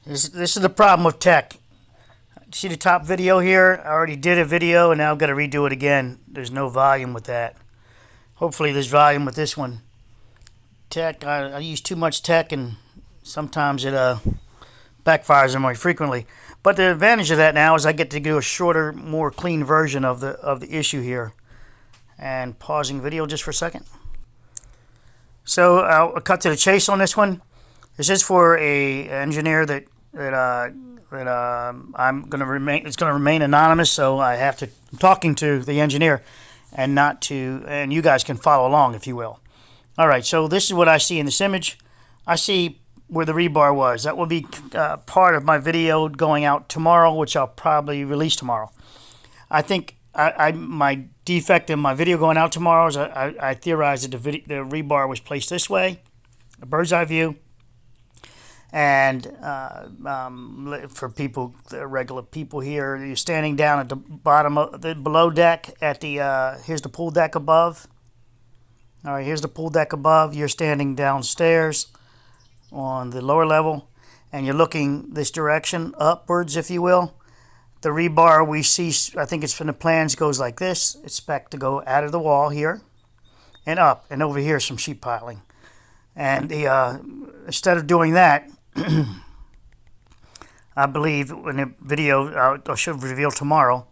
This is the problem with tech. See the top video here? I already did a video and now I've got to redo it again. There's no volume with that. Hopefully there's volume with this one. Tech, I use too much tech and sometimes it backfires on me frequently. But the advantage of that now is I get to do a shorter, more clean version of the issue here. And pausing video just for a second. So I'll cut to the chase on this one. This is for a engineer that I'm going to remain. It's going to remain anonymous, so I have to. I'm talking to the engineer, and not to. And you guys can follow along if you will. All right. So this is what I see in this image. I see where the rebar was. That will be part of my video going out tomorrow, which I'll probably release tomorrow. I think my defect in my video going out tomorrow is I theorized that the rebar was placed this way, a bird's eye view. And for people, the regular people here, you're standing down at the bottom of the below deck at the here's the pool deck above. All right, here's the pool deck above. You're standing downstairs on the lower level, and you're looking this direction, upwards, if you will. The rebar we see, I think it's from the plans, goes like this. It's expect to go out of the wall here and up, and over here some sheet piling. And instead of doing that, I believe in the video I should reveal tomorrow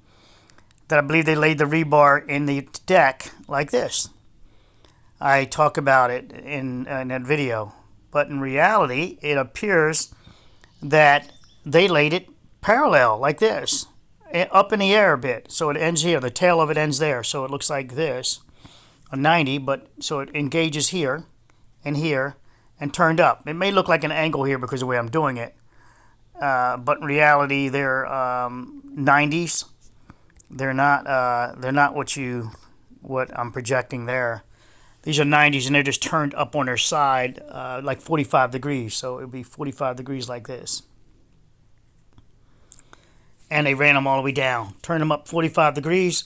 that I believe they laid the rebar in the deck like this. I talk about it in that video, but in reality it appears that they laid it parallel like this, up in the air a bit, so it ends here. The tail of it ends there, so it looks like this, a 90, but so it engages here and here and turned up. It may look like an angle here because of the way I'm doing it, but in reality they're 90s. They're not what I'm projecting there. These are 90s and they're just turned up on their side like 45 degrees. So it would be 45 degrees like this. And they ran them all the way down, turned them up 45 degrees.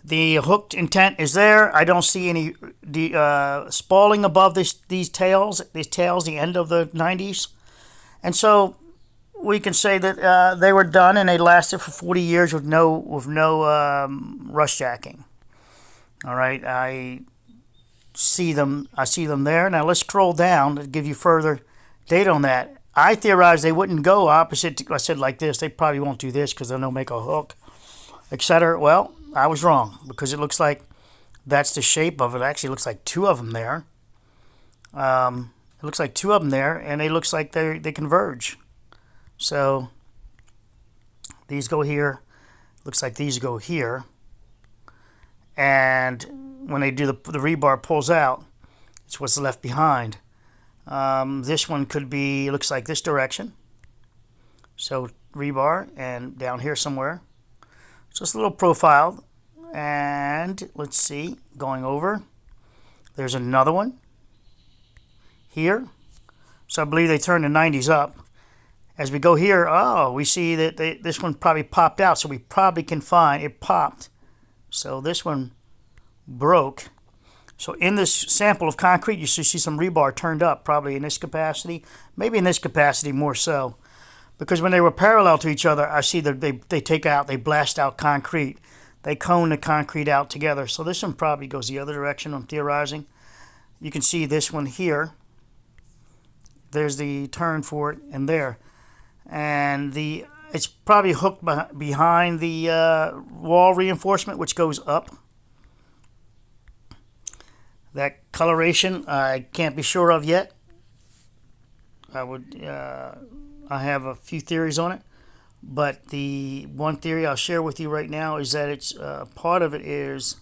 The hooked intent is there. I don't see any spalling above these tails, the end of the 90s. And so we can say that they were done and they lasted for 40 years with no rust jacking. All right, I see them there. Now let's scroll down to give you further data on that. I theorized they wouldn't go opposite. I said like this. They probably won't do this because then they'll make a hook, etc. Well, I was wrong because it looks like that's the shape of it. Actually, it looks like two of them there. It looks like two of them there, and it looks like they converge. So these go here. Looks like these go here. And when they do the rebar pulls out, it's what's left behind. This one could be, looks like this direction. So rebar and down here somewhere. So it's a little profile. And let's see, going over. There's another one here. So I believe they turned the 90s up. As we go here, we see that this one probably popped out. So we probably can find, it popped. So this one broke. So in this sample of concrete, you should see some rebar turned up, probably in this capacity, maybe in this capacity more so. Because when they were parallel to each other, I see that they blast out concrete. They cone the concrete out together. So this one probably goes the other direction, I'm theorizing. You can see this one here. There's the turn for it, and there. And it's probably hooked behind the wall reinforcement, which goes up. That coloration, I can't be sure of yet. I have a few theories on it, but the one theory I'll share with you right now is that it's part of it is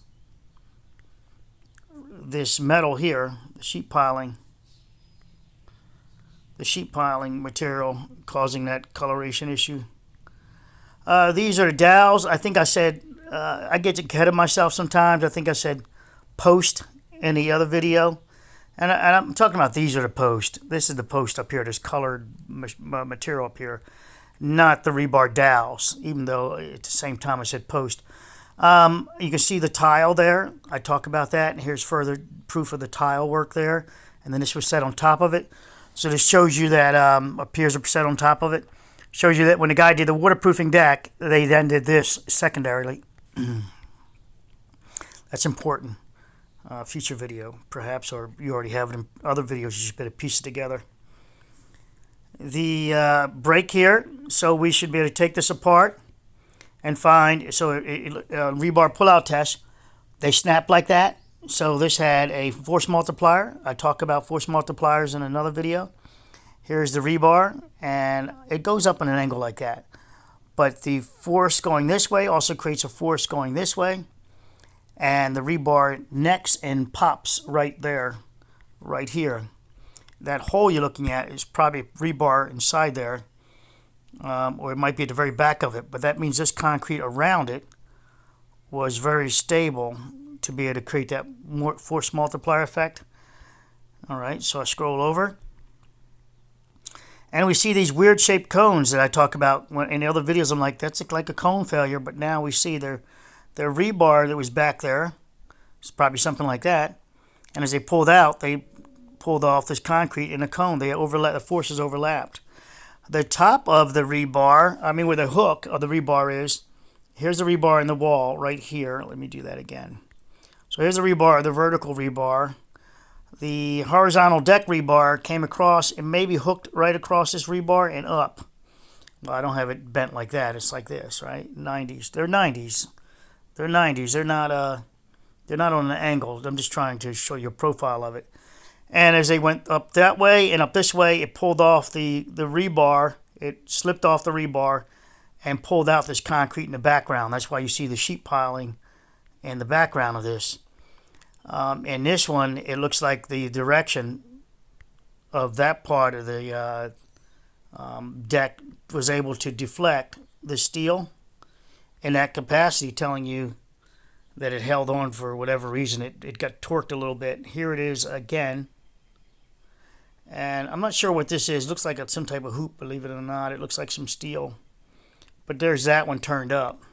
this metal here, the sheet piling material causing that coloration issue. These are the dowels. I think I said, I get ahead of myself sometimes. I think I said post in the other video. And I'm talking about these are the post. This is the post up here, this colored material up here, not the rebar dowels, even though at the same time I said post. You can see the tile there. I talk about that, and here's further proof of the tile work there. And then this was set on top of it. So this shows you that appears to be set on top of it. Shows you that when the guy did the waterproofing deck, they then did this secondarily. That's important. Future video, perhaps, or you already have it in other videos. You just better piece it together. The brake here, so we should be able to take this apart and find, so rebar pull-out test, they snap like that. So this had a force multiplier. I talk about force multipliers in another video. Here's the rebar, and it goes up in an angle like that. But the force going this way also creates a force going this way. And the rebar necks and pops right there, right here. That hole you're looking at is probably rebar inside there, or it might be at the very back of it. But that means this concrete around it was very stable to be able to create that force multiplier effect. All right, so I scroll over. And we see these weird shaped cones that I talk about in the other videos. I'm like, that's like a cone failure. But now we see their rebar that was back there. It's probably something like that. And as they pulled out, they pulled off this concrete in a cone. The forces overlapped. The top of the rebar, where the hook of the rebar is, here's the rebar in the wall right here. Let me do that again. So here's the rebar, the vertical rebar. The horizontal deck rebar came across and maybe hooked right across this rebar and up. Well, I don't have it bent like that. It's like this, right? 90s. They're 90s. They're 90s. They're not on an angle. I'm just trying to show you a profile of it. And as they went up that way and up this way, it pulled off the rebar. It slipped off the rebar and pulled out this concrete in the background. That's why you see the sheet piling in the background of this. In this one, it looks like the direction of that part of the deck was able to deflect the steel in that capacity, telling you that it held on for whatever reason. It got torqued a little bit. Here it is again. And I'm not sure what this is. It looks like it's some type of hoop, believe it or not. It looks like some steel. But there's that one turned up.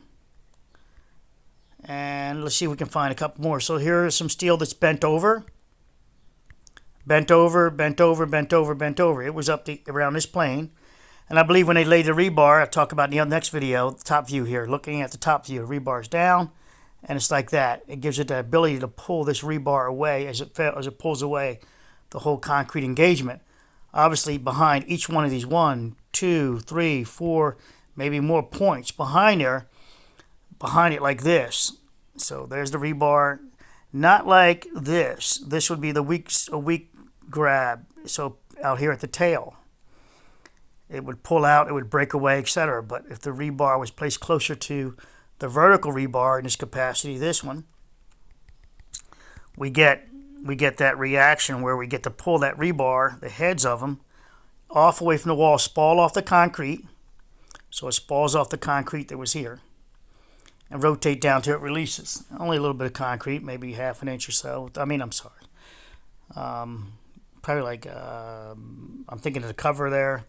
And let's see if we can find a couple more. So here is some steel that's bent over. Bent over, bent over, bent over, bent over. It was up around this plane. And I believe when they laid the rebar, I'll talk about in the next video, the top view here. Looking at the top view, the rebar's down. And it's like that. It gives it the ability to pull this rebar away as it pulls away the whole concrete engagement. Obviously, behind each one of these 1, 2, 3, 4, maybe more points behind it like this. So there's the rebar. Not like this. This would be a weak grab. So out here at the tail, it would pull out, it would break away, etc. But if the rebar was placed closer to the vertical rebar in this capacity, this one, we get that reaction where we get to pull that rebar, the heads of them, off away from the wall, spall off the concrete. So it spalls off the concrete that was here and rotate down till it releases. Only a little bit of concrete, maybe half an inch or so. I'm sorry. Probably like, I'm thinking of the cover there.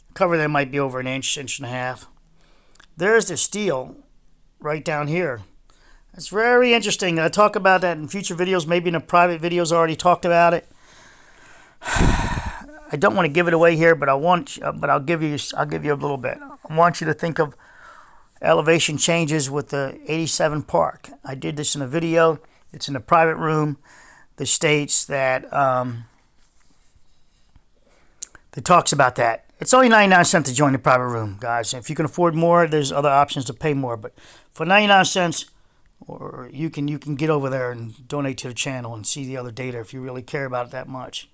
The cover there might be over an inch, inch and a half. There's the steel right down here. It's very interesting. I talk about that in future videos, maybe in a private videos I already talked about it. I don't want to give it away here, but I'll give you a little bit. I want you to think of elevation changes with the 87 Park. I did this in a video. It's in a private room that states that that talks about that. It's only 99 cents to join the private room, guys. If you can afford more, there's other options to pay more. But for 99 cents, or you can get over there and donate to the channel and see the other data if you really care about it that much.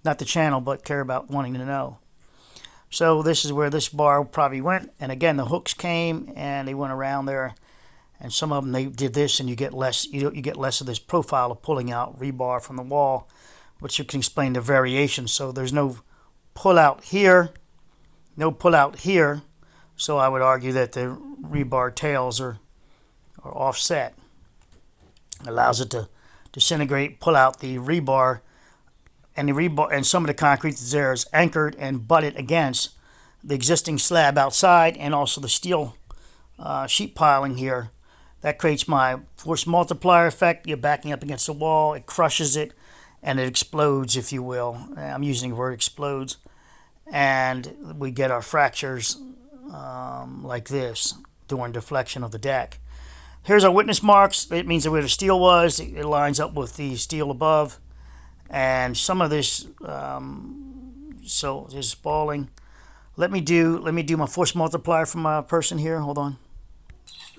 Not the channel, but care about wanting to know. So this is where this bar probably went. And again, the hooks came and they went around there. And some of them, they did this, and you get less. You get less of this profile of pulling out rebar from the wall, which you can explain the variation. So there's no pull out here, no pull out here. So I would argue that the rebar tails are offset. Allows it to disintegrate, pull out the rebar, and some of the concrete that's there is anchored and butted against the existing slab outside, and also the steel sheet piling here. That creates my force multiplier effect. You're backing up against the wall, it crushes it, and it explodes, if you will. I'm using the word explodes. And we get our fractures like this during deflection of the deck. Here's our witness marks. It means where the steel was. It lines up with the steel above. And some of this, so this is spalling. Let me do my force multiplier for my person here. Hold on.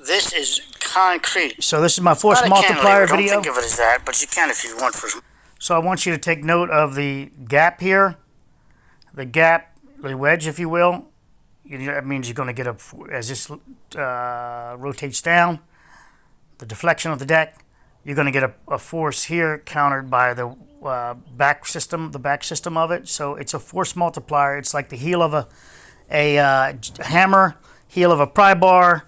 This is concrete. So this is my force multiplier video. Don't think of it as that, but you can if you want. So I want you to take note of the gap here, the wedge, if you will. That means you're going to get as this rotates down, the deflection of the deck, you're going to get a force here countered by the back system of it. So it's a force multiplier. It's like the heel of a hammer, heel of a pry bar,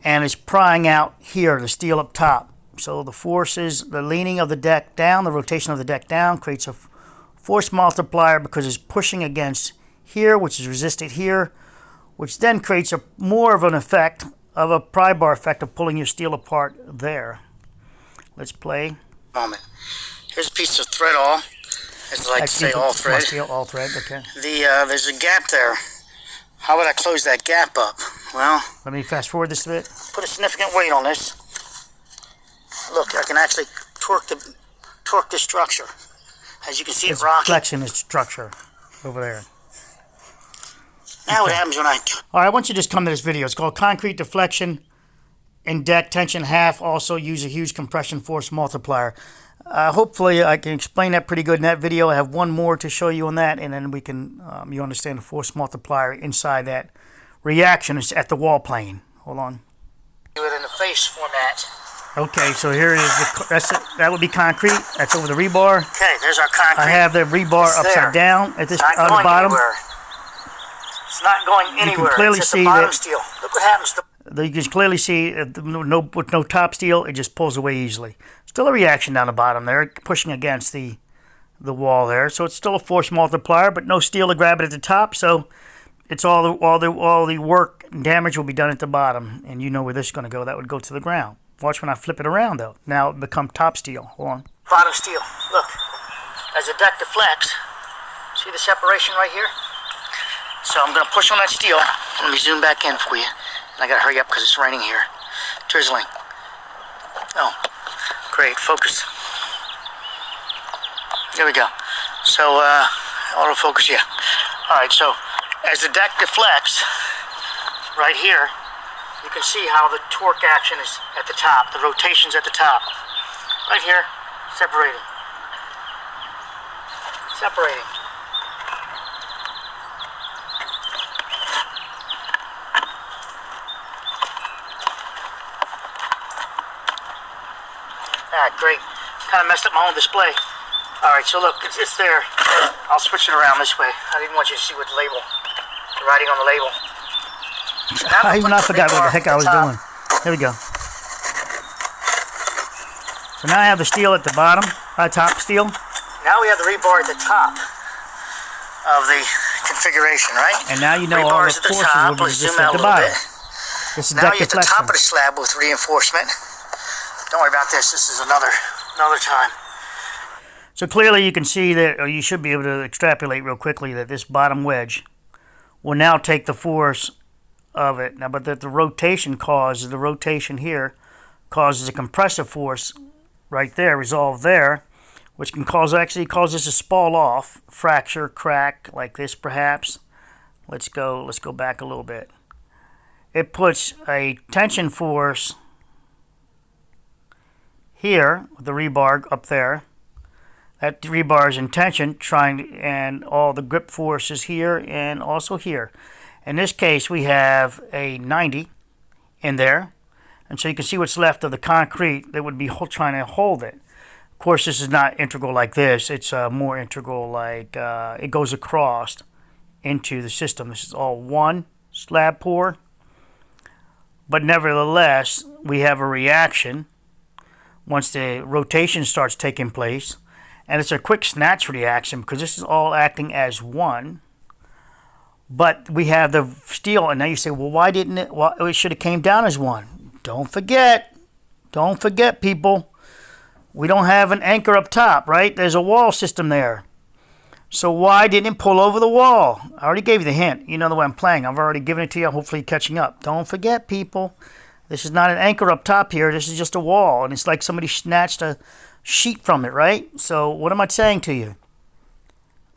and it's prying out here, the steel up top. So the forces, the leaning of the deck down, the rotation of the deck down creates a force multiplier because it's pushing against here, which is resisted here, which then creates more of an effect of a pry bar effect of pulling your steel apart there. Let's play. Moment. Here's a piece of thread all. As I like to say, all thread. All thread, okay. There's a gap there. How would I close that gap up? Well, let me fast forward this a bit. Put a significant weight on this. Look, I can actually torque the structure. As you can see, it's rocking. Flexion is structure over there. Now what happens when I... All right, I want you to just come to this video. It's called Concrete Deflection in Deck Tension Half. Also use a huge compression force multiplier. Hopefully I can explain that pretty good in that video. I have one more to show you on that, and then we can you understand the force multiplier inside that reaction is at the wall plane. Hold on. Do it in the face format. Okay, so here is that would be concrete. That's over the rebar. Okay, there's our concrete. I have the rebar upside down at this on the bottom. Anywhere. It's not going anywhere. You can clearly see that. Steel. Look what happens. You can clearly see with no top steel, it just pulls away easily. Still a reaction down the bottom there, pushing against the wall there. So it's still a force multiplier, but no steel to grab it at the top. So it's all the work and damage will be done at the bottom, and you know where this is going to go. That would go to the ground. Watch when I flip it around though. Now it becomes top steel. Hold on. Bottom steel. Look, as the deck deflects, see the separation right here? So I'm going to push on that steel. Let me zoom back in for you. And I got to hurry up because it's raining here. Drizzling. Oh, great. Focus. There we go. So, autofocus, yeah. Alright, so as the deck deflects, right here, you can see how the torque action is at the top. The rotation's at the top. Right here, separating. Separating. Great. Kind of messed up my own display. Alright, so look, it's there. I'll switch it around this way. I didn't want you to see what the label, the writing on the label. I even forgot what the heck I was doing. There we go. So now I have the steel at the bottom, top steel. Now we have the rebar at the top of the configuration, right? And now you know all the forces will be resisted at the bottom. This is now you're at the top of the slab with reinforcement. Don't worry about this. This is another time. So clearly you can see that, or you should be able to extrapolate real quickly that this bottom wedge will now take the force of it. Now, but that the rotation here causes a compressive force right there, resolved there, which can actually cause this to spall off, fracture, crack, like this perhaps. Let's go back a little bit. It puts a tension force here with the rebar up there. That rebar is in tension, and all the grip force is here and also here. In this case, we have a 90 in there, and so you can see what's left of the concrete that would be trying to hold it. Of course, this is not integral like this. It's more integral like it goes across into the system. This is all one slab pour, but nevertheless, we have a reaction once the rotation starts taking place, and it's a quick snatch reaction because this is all acting as one. But we have the steel, and now you say, well, why didn't it? Well, it should have came down as one. Don't forget, people. We don't have an anchor up top, right? There's a wall system there. So why didn't it pull over the wall? I already gave you the hint. You know the way I'm playing. I've already given it to you. Hopefully you're catching up. Don't forget, people. This is not an anchor up top here. This is just a wall. And it's like somebody snatched a sheet from it, right? So what am I saying to you?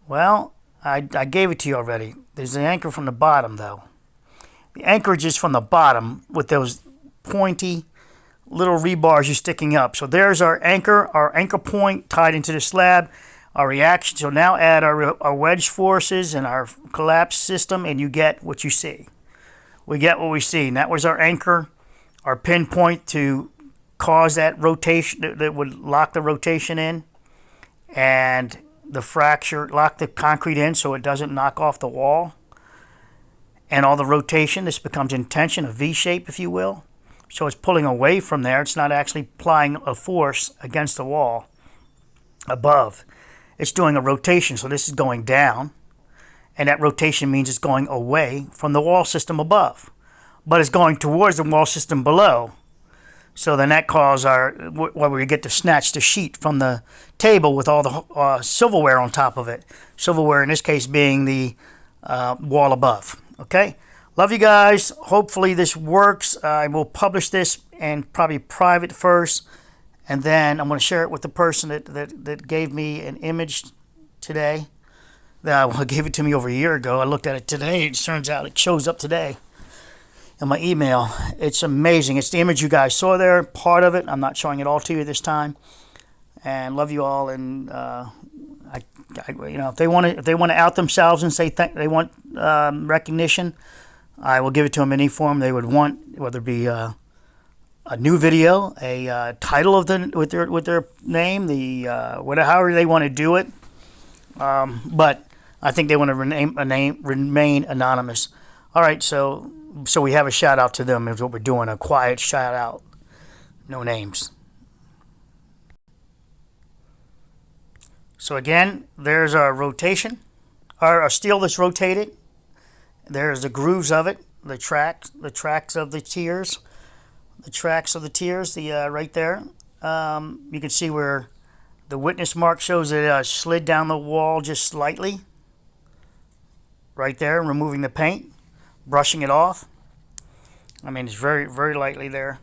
Well, I gave it to you already. There's an anchor from the bottom, though. The anchorage is from the bottom with those pointy little rebars you're sticking up. So there's our anchor point tied into the slab. Our reaction. So now add our wedge forces and our collapse system, and you get what you see. We get what we see. And that was our anchor, our pinpoint to cause that rotation, that would lock the rotation in, and the fracture, lock the concrete in so it doesn't knock off the wall. And all the rotation, this becomes in tension, a V shape, if you will. So it's pulling away from there. It's not actually applying a force against the wall above. It's doing a rotation, so this is going down, and that rotation means it's going away from the wall system above, but it's going towards the wall system below. So then that causes where we get to snatch the sheet from the table with all the silverware on top of it. Silverware in this case being the wall above. Okay, love you guys. Hopefully this works. I will publish this and probably private first. And then I'm going to share it with the person that gave me an image today. That gave it to me over a year ago. I looked at it today. It turns out it shows up today in my email. It's amazing. It's the image you guys saw there, part of it. I'm not showing it all to you this time. And love you all. And if they want to out themselves and say they want recognition, I will give it to them in any form they would want, whether it be a new video, a title of with their name, whatever, however they want to do it. But I think they want to remain anonymous. All right, so we have a shout out to them is what we're doing, a quiet shout out, no names. So again, there's our rotation, our steel that's rotated. There's the grooves of it, the tracks of the tiers. The tracks of the tiers, right there. You can see where the witness mark shows it slid down the wall just slightly. Right there, removing the paint, brushing it off. I mean, it's very, very lightly there.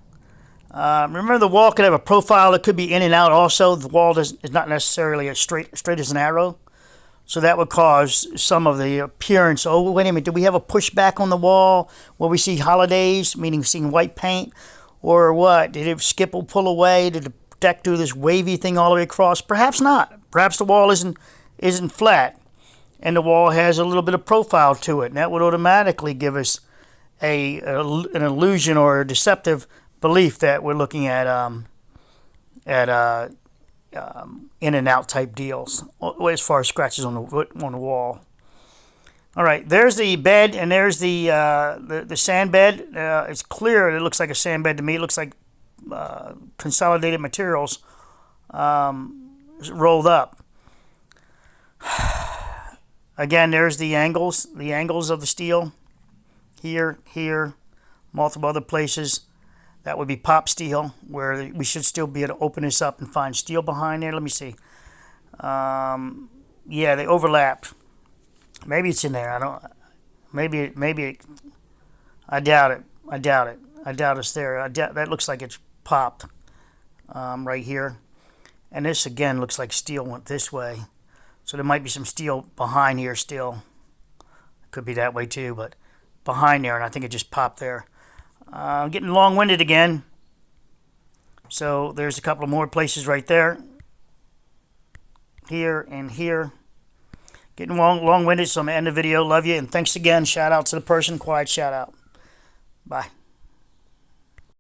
Remember, the wall could have a profile that could be in and out also. The wall is not necessarily as straight as an arrow. So that would cause some of the appearance. Oh, wait a minute, do we have a pushback on the wall where we see holidays, meaning seeing white paint? Or what? Did it skip or pull away? Did the deck do this wavy thing all the way across? Perhaps not. Perhaps the wall isn't flat, and the wall has a little bit of profile to it, and that would automatically give us an illusion or a deceptive belief that we're looking at in and out type deals as far as scratches on the wall. All right, there's the bed, and there's the sand bed. It's clear. It looks like a sand bed to me. It looks like consolidated materials rolled up. Again, there's the angles of the steel. Here, multiple other places. That would be pop steel, where we should still be able to open this up and find steel behind there. Let me see. Yeah, they overlapped. Maybe it's in there. I don't. Maybe. I doubt it. I doubt it's there. That looks like it's popped right here. And this again looks like steel went this way. So there might be some steel behind here still. Could be that way too, but behind there, and I think it just popped there. I'm getting long-winded again. So there's a couple of more places right there. Here and here. Getting long-winded, so I'm going to end the video. Love you, and thanks again. Shout out to the person. Quiet shout out. Bye.